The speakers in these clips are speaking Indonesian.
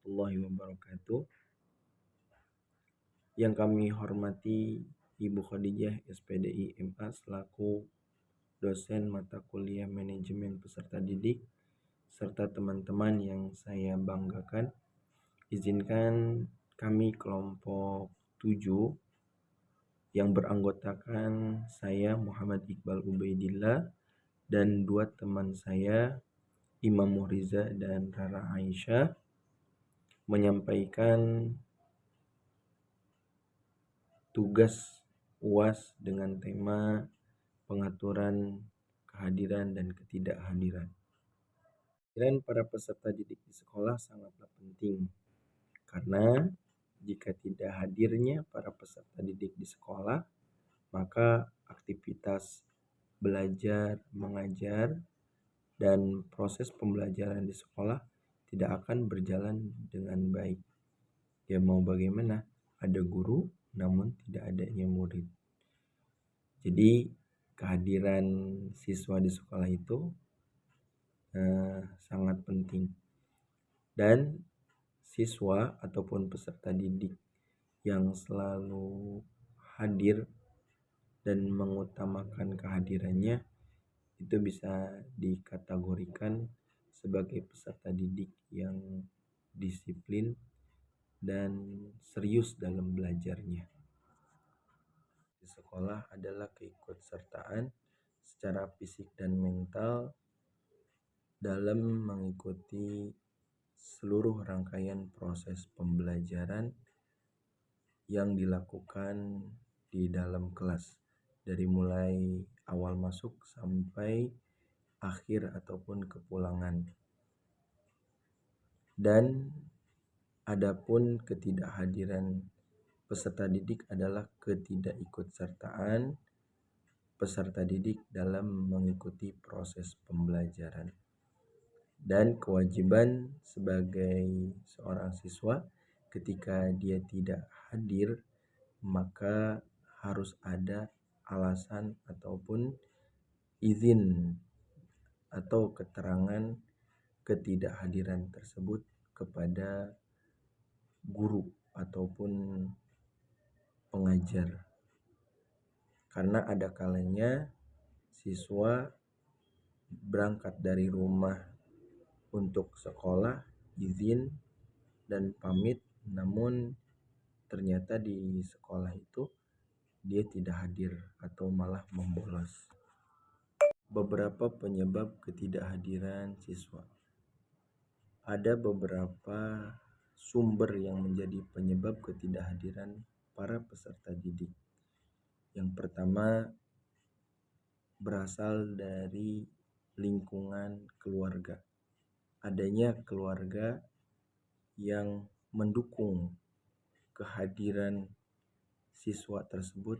warahmatullahi wabarakatuh. Yang kami hormati Ibu Khadijah SPDI MA selaku dosen mata kuliah manajemen peserta didik serta teman-teman yang saya banggakan. Izinkan kami kelompok 7 yang beranggotakan saya Muhammad Iqbal Ubaidillah dan dua teman saya Imam Muhriza dan Rara Aisyah menyampaikan tugas UAS dengan tema pengaturan kehadiran dan ketidakhadiran. Kehadiran para peserta didik di sekolah sangatlah penting karena jika tidak hadirnya para peserta didik di sekolah, maka aktivitas belajar, mengajar, dan proses pembelajaran di sekolah tidak akan berjalan dengan baik. Ya mau bagaimana? Ada guru namun tidak adanya murid. Jadi kehadiran siswa di sekolah itu sangat penting. Dan siswa ataupun peserta didik yang selalu hadir dan mengutamakan kehadirannya itu bisa dikategorikan sebagai peserta didik yang disiplin dan serius dalam belajarnya. Di sekolah adalah keikutsertaan secara fisik dan mental dalam mengikuti seluruh rangkaian proses pembelajaran yang dilakukan di dalam kelas, dari mulai awal masuk sampai akhir ataupun kepulangan. Dan adapun ketidakhadiran peserta didik adalah ketidakikutsertaan peserta didik dalam mengikuti proses pembelajaran. Dan kewajiban sebagai seorang siswa ketika dia tidak hadir, maka harus ada alasan ataupun izin atau keterangan ketidakhadiran tersebut kepada guru ataupun pengajar. Karena ada kalanya siswa berangkat dari rumah untuk sekolah, izin dan pamit, namun ternyata di sekolah itu dia tidak hadir atau malah membolos. Beberapa penyebab ketidakhadiran siswa. Ada beberapa sumber yang menjadi penyebab ketidakhadiran para peserta didik. Yang pertama berasal dari lingkungan keluarga. Adanya keluarga yang mendukung kehadiran siswa tersebut,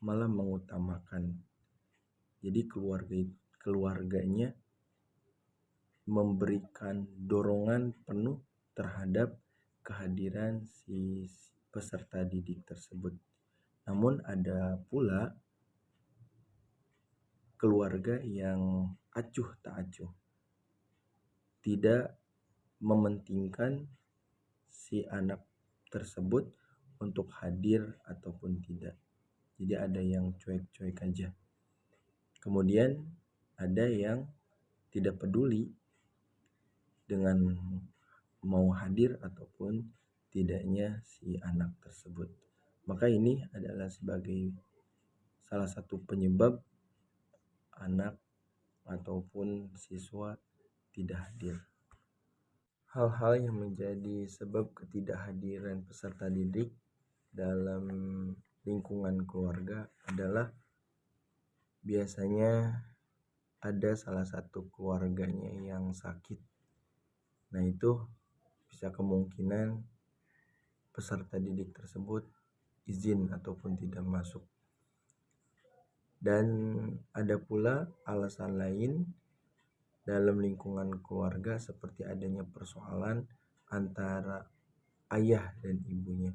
malah mengutamakan. Jadi keluarganya memberikan dorongan penuh terhadap kehadiran si peserta didik tersebut. Namun ada pula keluarga yang acuh tak acuh, tidak mementingkan si anak tersebut untuk hadir ataupun tidak. Jadi ada yang cuek-cuek aja. Kemudian ada yang tidak peduli dengan mau hadir ataupun tidaknya si anak tersebut. Maka ini adalah sebagai salah satu penyebab anak ataupun siswa tidak hadir. Hal-hal yang menjadi sebab ketidakhadiran peserta didik dalam lingkungan keluarga adalah biasanya ada salah satu keluarganya yang sakit. Nah itu bisa kemungkinan peserta didik tersebut izin ataupun tidak masuk. Dan ada pula alasan lain dalam lingkungan keluarga seperti adanya persoalan antara ayah dan ibunya.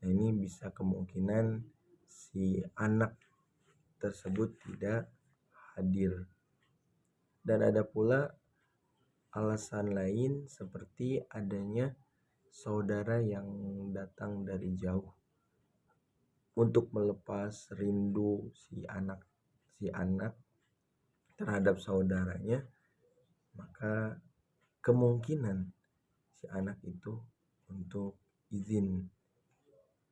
Nah ini bisa kemungkinan si anak tersebut tidak hadir. Dan ada pula alasan lain seperti adanya saudara yang datang dari jauh untuk melepas rindu si anak terhadap saudaranya, maka kemungkinan si anak itu untuk izin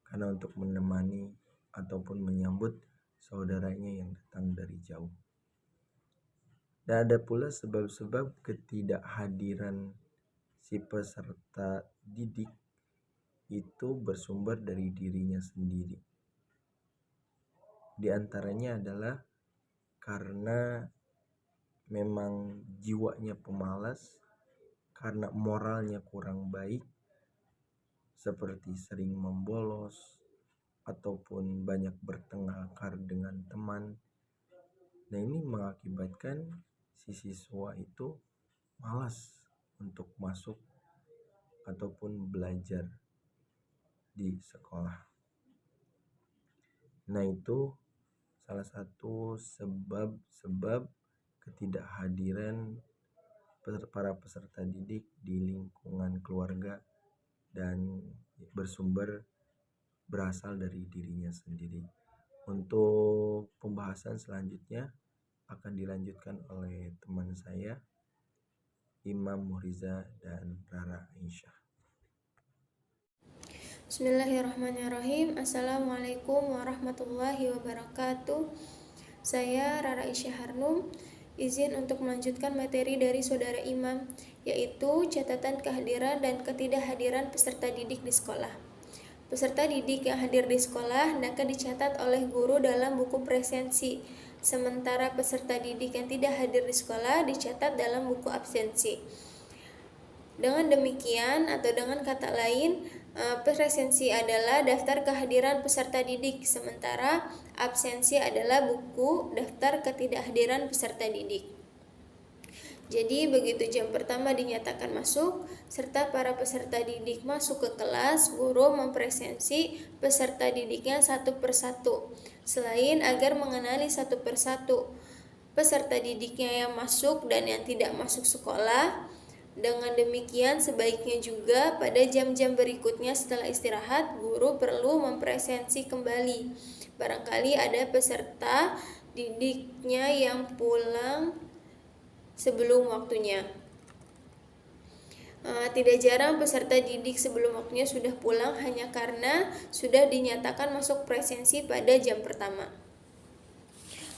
karena untuk menemani ataupun menyambut saudaranya yang datang dari jauh. Dan ada pula sebab-sebab ketidakhadiran si peserta didik itu bersumber dari dirinya sendiri. Di antaranya adalah karena memang jiwanya pemalas, karena moralnya kurang baik, seperti sering membolos ataupun banyak bertengkar dengan teman. Nah, ini mengakibatkan si siswa itu malas untuk masuk ataupun belajar di sekolah. Nah, itu salah satu sebab ketidakhadiran para peserta didik di lingkungan keluarga dan berasal dari dirinya sendiri. Untuk pembahasan selanjutnya akan dilanjutkan oleh teman saya, Imam Muhriza dan Rara Aisyah. Bismillahirrahmanirrahim. Assalamualaikum warahmatullahi wabarakatuh. Saya Rara Aisyah Harnum, izin untuk melanjutkan materi dari saudara Imam, yaitu catatan kehadiran dan ketidakhadiran peserta didik di sekolah. Peserta didik yang hadir di sekolah hendaknya dicatat oleh guru dalam buku presensi, sementara peserta didik yang tidak hadir di sekolah dicatat dalam buku absensi. Dengan demikian atau dengan kata lain, presensi adalah daftar kehadiran peserta didik, sementara absensi adalah buku daftar ketidakhadiran peserta didik. Jadi begitu jam pertama dinyatakan masuk, serta para peserta didik masuk ke kelas, guru mempresensi peserta didiknya satu persatu. Selain agar mengenali satu persatu peserta didiknya yang masuk dan yang tidak masuk sekolah. Dengan demikian, sebaiknya juga pada jam-jam berikutnya setelah istirahat, guru perlu mempresensi kembali. Barangkali ada peserta didiknya yang pulang sebelum waktunya. Tidak jarang peserta didik sebelum waktunya sudah pulang hanya karena sudah dinyatakan masuk presensi pada jam pertama.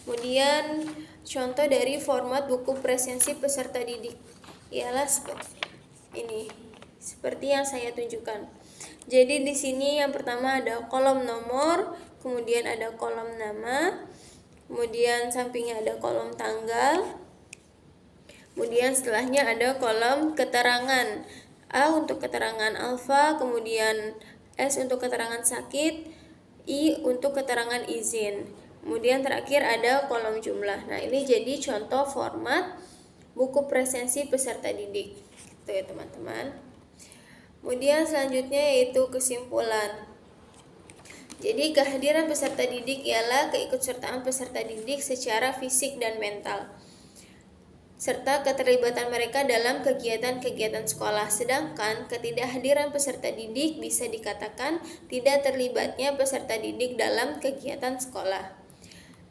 Kemudian contoh dari format buku presensi peserta didik ialah seperti ini, seperti yang saya tunjukkan. Jadi di sini yang pertama ada kolom nomor, kemudian ada kolom nama, kemudian sampingnya ada kolom tanggal, kemudian setelahnya ada kolom keterangan. A untuk keterangan alfa, kemudian S untuk keterangan sakit, I untuk keterangan izin. Kemudian terakhir ada kolom jumlah. Nah, ini jadi contoh format buku presensi peserta didik. Itu ya teman-teman. Kemudian selanjutnya yaitu kesimpulan. Jadi kehadiran peserta didik ialah keikutsertaan peserta didik secara fisik dan mental, serta keterlibatan mereka dalam kegiatan-kegiatan sekolah. Sedangkan ketidakhadiran peserta didik bisa dikatakan tidak terlibatnya peserta didik dalam kegiatan sekolah.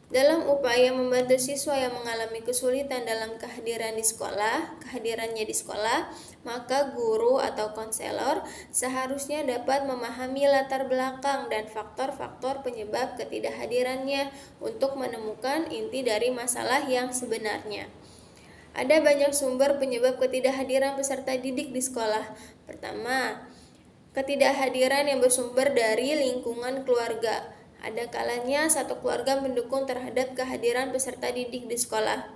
Dalam upaya membantu siswa yang mengalami kesulitan dalam kehadirannya di sekolah, maka guru atau konselor seharusnya dapat memahami latar belakang dan faktor-faktor penyebab ketidakhadirannya untuk menemukan inti dari masalah yang sebenarnya. Ada banyak sumber penyebab ketidakhadiran peserta didik di sekolah. Pertama, ketidakhadiran yang bersumber dari lingkungan keluarga. Ada kalanya satu keluarga mendukung terhadap kehadiran peserta didik di sekolah,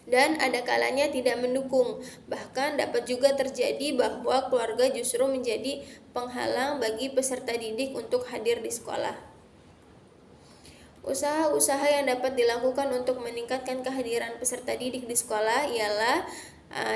dan ada kalanya tidak mendukung. Bahkan dapat juga terjadi bahwa keluarga justru menjadi penghalang bagi peserta didik untuk hadir di sekolah. Usaha-usaha yang dapat dilakukan untuk meningkatkan kehadiran peserta didik di sekolah ialah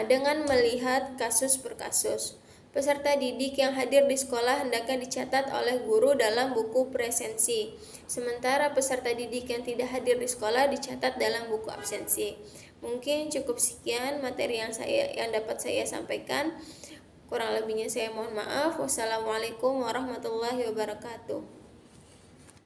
dengan melihat kasus per kasus. Peserta didik yang hadir di sekolah hendaknya dicatat oleh guru dalam buku presensi. Sementara peserta didik yang tidak hadir di sekolah dicatat dalam buku absensi. Mungkin cukup sekian materi yang dapat saya sampaikan. Kurang lebihnya saya mohon maaf. Wassalamualaikum warahmatullahi wabarakatuh.